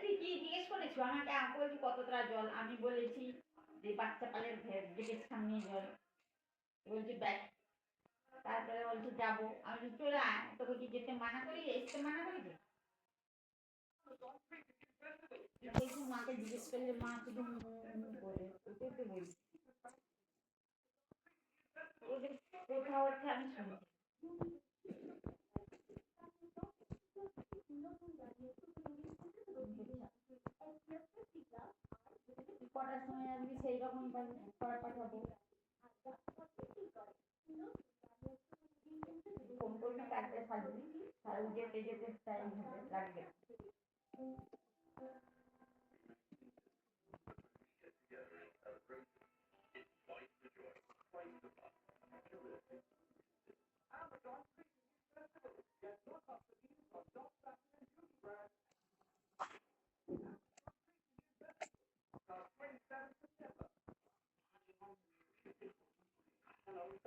তুই কি জিজ্ঞেস করেছো আমাকে? আমাকে বলছি কতটা জল, আমি বলেছি যে বাচ্চা পালের গেটের সামনে জল, বলছি ব্যাস। তারপরে বলছি যাবো, আমি বলছি চলে আয়, তোকে কি যেতে মানা করি, আসতে মানা করি? বলছি মাকে জিজ্ঞেস করলে মা শুধু করে, ওটাই তো বলছি। ওদের কোথাও হচ্ছে আমি শুনছি। কটার সময় আসবি সেই রকম পাঠাবো। ফোন করবি কাজটা সাজবি, আর যেতে যেতে টাইম লাগবে।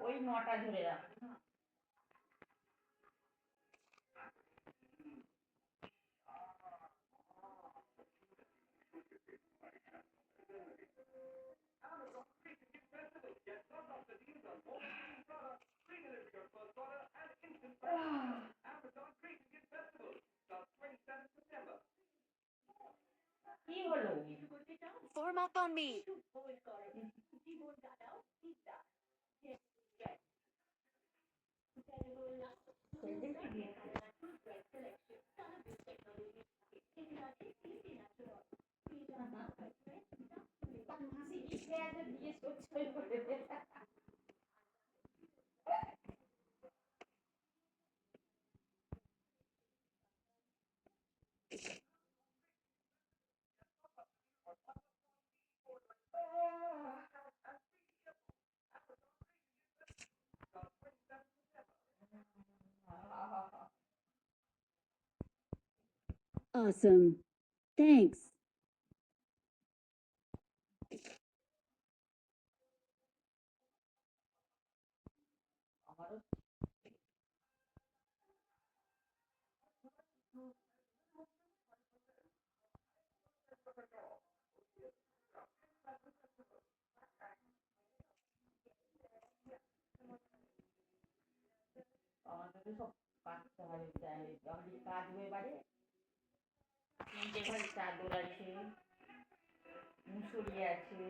ওই 9টা ধরে রাখ। কি হলো? Form up on me. Awesome. Thanks. আমাদের সব কাটতে হয়, আমাদের কাজ হয়ে বাড়ে। নিজে ঘরে চাদর আছে, মুসুরি আছে,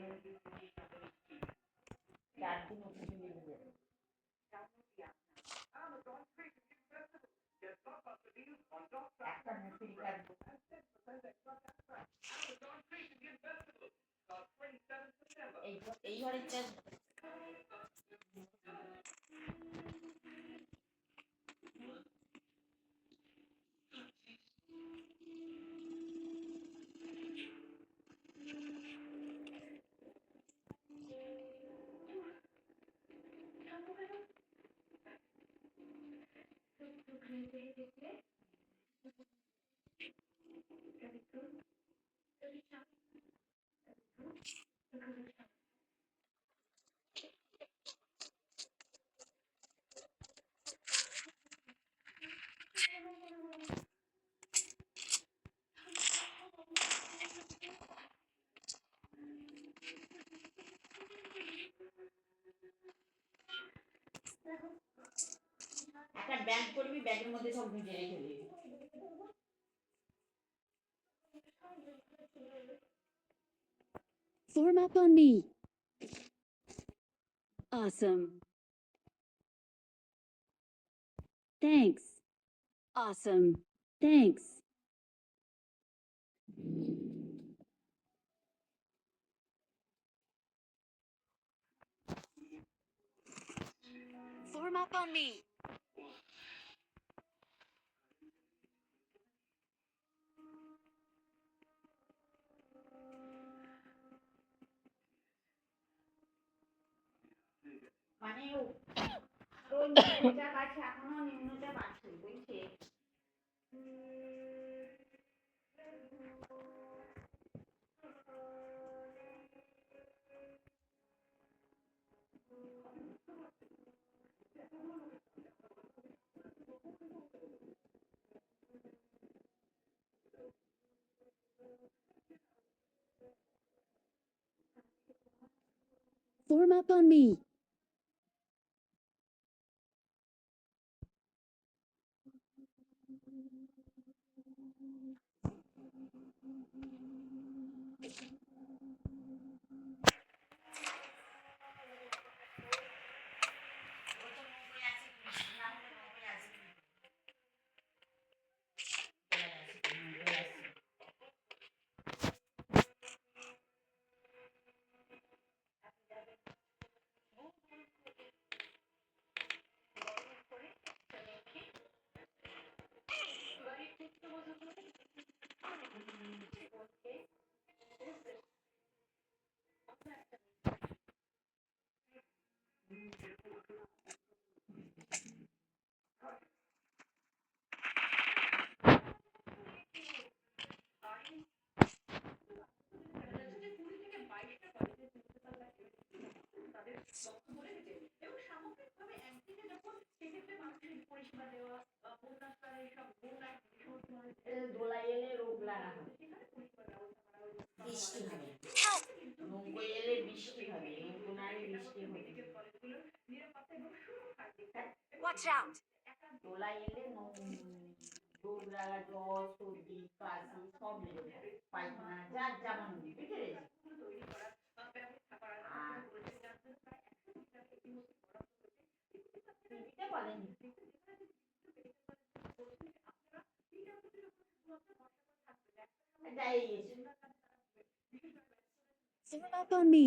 4 দিন ওষুধ লেগে যাবে। একটা মুসুরি কাটবো। এই ঘরের চাল। একটা ব্যাগ করবি, ব্যাগের মধ্যে সব গুজে রেখে দিবি। Form up on me. Awesome. Thanks. Awesome. Thanks. Form up on me. মানে তো নিম্নচাপ আছে, এখনো নিম্নচাপ আছে বুঝছে। Form up on me. দোলাই এলে রোগ লাগা হবে, বৃষ্টি হবে, Help! নৌকো এলে বৃষ্টি হবে, নৌকো না এলে বৃষ্টি হবে। Watch out! দোলাই এলে রোগ লাগা, জ্বর, সর্দি, কাশি সব লেগে যাবে, পায়খানা যার যেমন বুঝতে পেরেছি। টিভিতে বলেনি, যাই গেছে। Form up on me.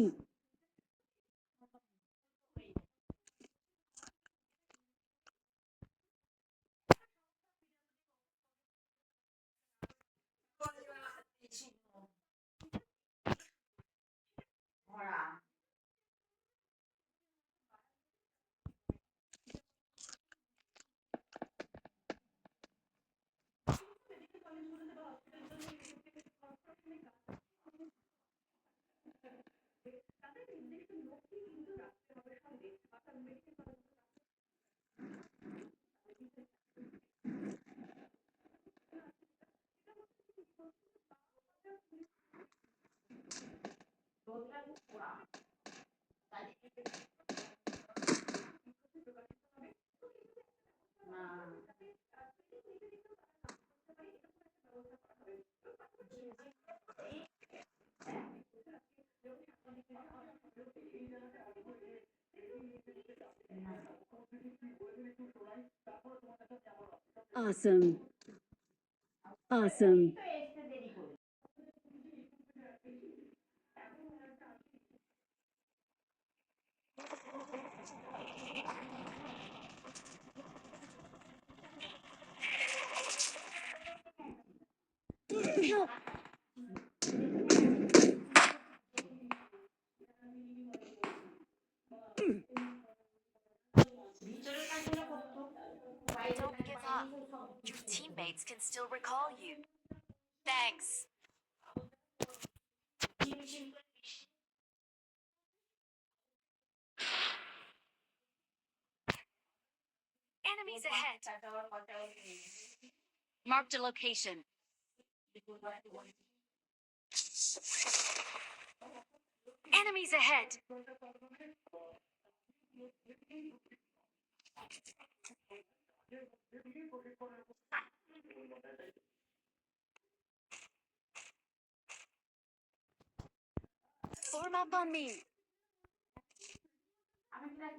ভরা রোদটা খুব পোড়া, তাই না Awesome. Awesome. তো এসতে দেরি করে। Help! ভিতরের কাজগুলো করতো, বাইরের Don't কাজ give up. বাইরে সব Your teammates can still recall you. Thanks. Enemies ahead. Marked a location. Enemies ahead. Form up on me. আমি প্রায়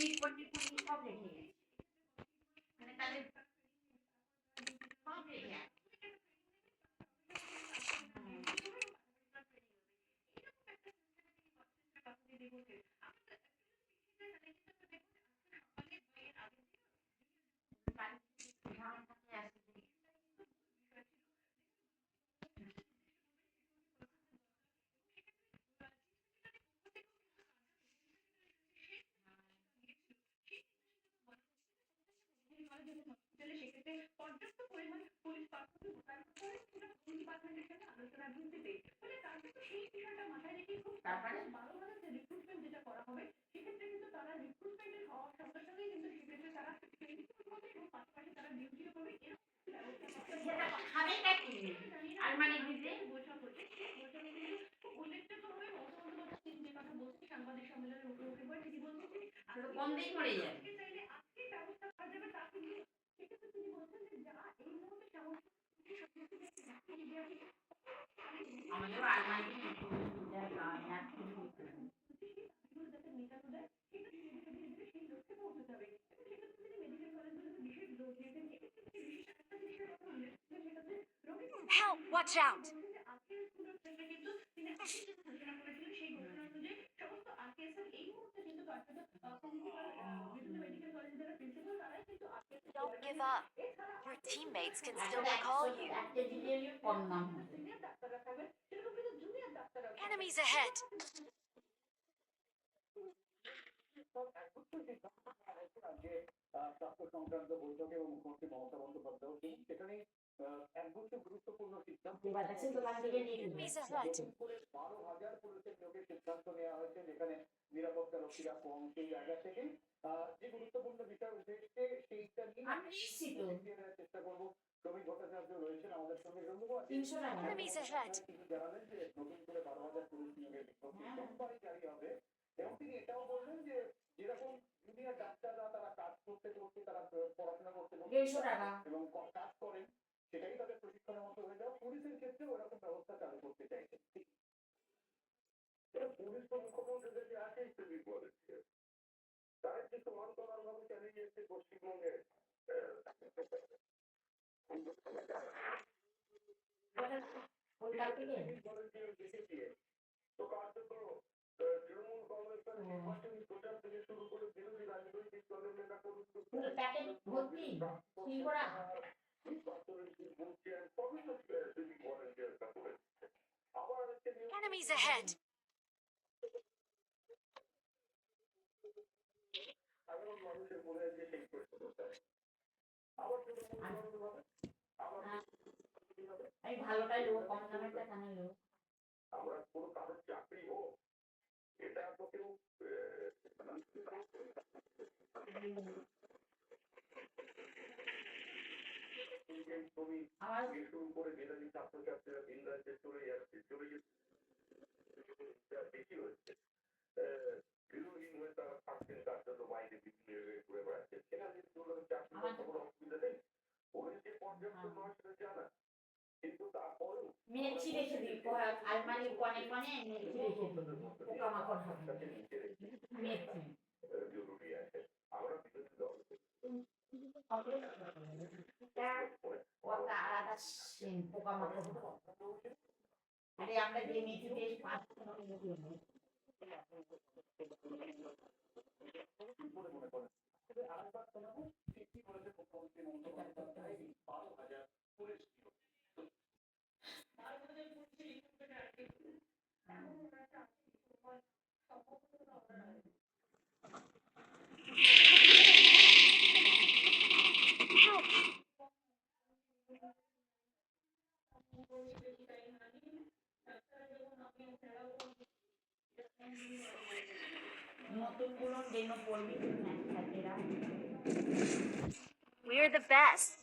পুলিশ পট্টি পুলিশ সব রেখে গেছে মানে তাদের সব রেখে গেছে তারপরে খাবেটা কি আলমারি দিতে কম দিন মরে যাবে আমাদের আলমারি Help! Watch out! Don't give up. Your teammates can still recall you. কম নাম হবে Enemies ahead! স্বাস্থ্য সংক্রান্ত বৈঠকে এবং মুখ্যমন্ত্রী মমতা বন্দ্যোপাধ্যায় ছিলেন সেখানে একগুচ্ছ গুরুত্বপূর্ণ সিদ্ধান্ত Enemies ahead! 12,000 পুলিশের নিয়োগের সিদ্ধান্ত নেওয়া হয়েছে যেখানে নিরাপত্তা রক্ষীরা কম সেই জায়গা থেকে যে গুরুত্বপূর্ণ বিষয় উঠে এসেছে সেইটা নিয়ে চেষ্টা করবো। শ্রমিক ভট্টাচার্য রয়েছেন আমাদের সঙ্গে Enemies ahead! তিনি জানালেন যে নতুন করে 12,000 পুলিশ নিয়োগের বিজ্ঞপ্তি সোমবারই জারি হবে এবং তিনি এটাও বললেন যে যেরকম জুনিয়র ডাক্তাররা তারা কাজ করতে করতে তারা পড়াশোনা করতে এবং কাজ করেন সেটাই তাদের প্রশিক্ষণের মতো হয়ে যাওয়া পুলিশের ক্ষেত্রে ওরকম ব্যবস্থা চালু করতে চাইছেন। পুলিশ তো মুখ্যমন্ত্রীদের যে আছে তিনি বলেছে তারা যে সমান্তরাল ভাবে চালিয়ে যাচ্ছে পশ্চিমবঙ্গে দেখে দিয়ে তো কার্যত তৃণমূল কংগ্রেসের নির্বাচনী প্রচার থেকে শুরু করে বিরোধী রাজনৈতিক দলের নেতা কর্মী Enemies ahead! সাধারণ মানুষের মনে যে সেই প্রশ্নটা আবার আমি ভালোটাই লোক কম দামেরটা কেন লোক আমরা কোনো কারোর চাকরি হোক এটা তো কেউ আমার শুরু করে মেধাবী ছাত্রছাত্রীরা ভিন রাজ্যে চলে যাচ্ছে চলে যেতে বেশি হচ্ছে গৃহহীন হয়ে তারা থাকছেন তার জন্য বাইরে ঘুরে বেড়াচ্ছে সেখানে চাকরি কোনো অসুবিধা নেই ওই যে পর্যাপ্ত নয় সেটা জানা কিন্তু তারপরেও মেথি রেখে দিই আলমারির কোণে কোণে মেথি রেখে দিই পোকামাকড় হবে মেথি জরুরি আছে আমরা বিরোধী দল ওটা আলাদা পোকামাকড় আরে আমরা যে মেথি দিয়ে We're the best!